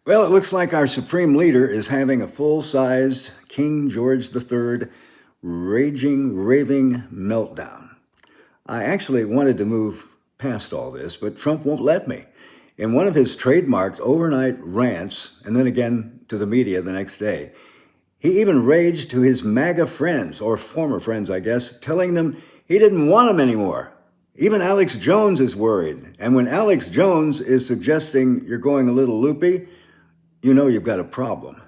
Well, it looks like our supreme leader is having a full-sized King George III raging, raving meltdown. I actually wanted to move past all this, but Trump won't let me. In one of his trademarked overnight rants, and then again to the media the next day, he even raged to his MAGA friends, or former friends, I guess, telling them he didn't want them anymore. Even Alex Jones is worried. And when Alex Jones is suggesting you're going a little loopy, you know you've got a problem.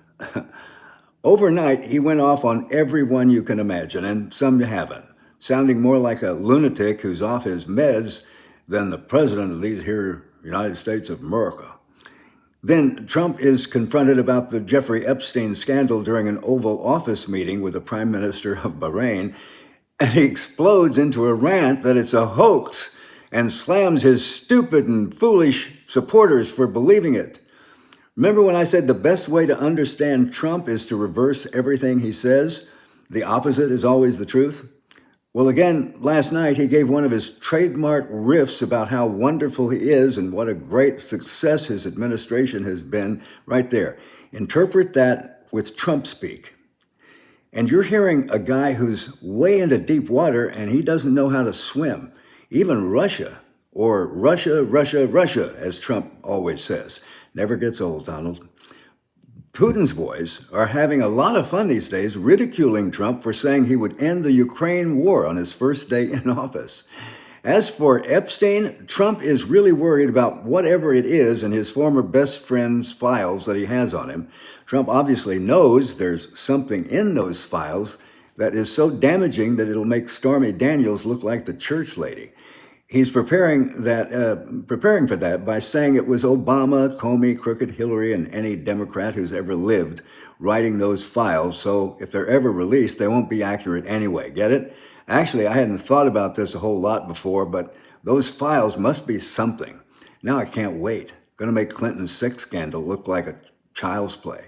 Overnight, he went off on everyone you can imagine, and some you haven't, sounding more like a lunatic who's off his meds than the president of these here United States of America. Then Trump is confronted about the Jeffrey Epstein scandal during an Oval Office meeting with the Prime Minister of Bahrain, and he explodes into a rant that it's a hoax and slams his stupid and foolish supporters for believing it. Remember when I said the best way to understand Trump is to reverse everything he says? The opposite is always the truth. Well, again, last night he gave one of his trademark riffs about how wonderful he is and what a great success his administration has been right there. Interpret that with Trump speak. And you're hearing a guy who's way into deep water and he doesn't know how to swim. Even Russia, or Russia, Russia, Russia, as Trump always says. Never gets old, Donald. Putin's boys are having a lot of fun these days ridiculing Trump for saying he would end the Ukraine war on his first day in office. As for Epstein, Trump is really worried about whatever it is in his former best friend's files that he has on him. Trump obviously knows there's something in those files that is so damaging that it'll make Stormy Daniels look like the church lady. He's preparing for that by saying it was Obama, Comey, crooked Hillary, and any Democrat who's ever lived writing those files. So if they're ever released, they won't be accurate anyway. Get it? Actually, I hadn't thought about this a whole lot before, but those files must be something. Now I can't wait. Going to make Clinton's sex scandal look like a child's play.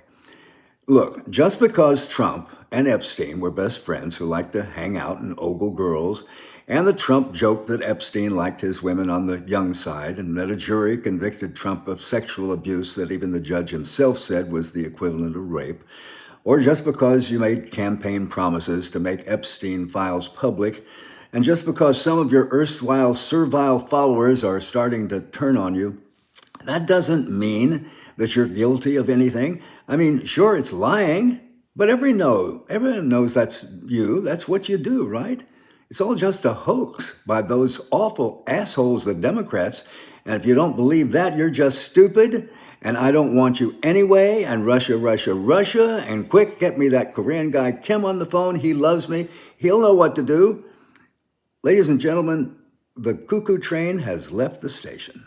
Look, just because Trump and Epstein were best friends who liked to hang out and ogle girls, and the Trump joked that Epstein liked his women on the young side, and that a jury convicted Trump of sexual abuse that even the judge himself said was the equivalent of rape, or just because you made campaign promises to make Epstein files public, and just because some of your erstwhile servile followers are starting to turn on you, that doesn't mean that you're guilty of anything. I mean, sure, it's lying, but everyone knows that's you. That's what you do, right? It's all just a hoax by those awful assholes, the Democrats. And if you don't believe that, you're just stupid. And I don't want you anyway. And Russia, Russia, Russia. And quick, get me that Korean guy Kim on the phone. He loves me. He'll know what to do. Ladies and gentlemen, the Cuckoo train has left the station.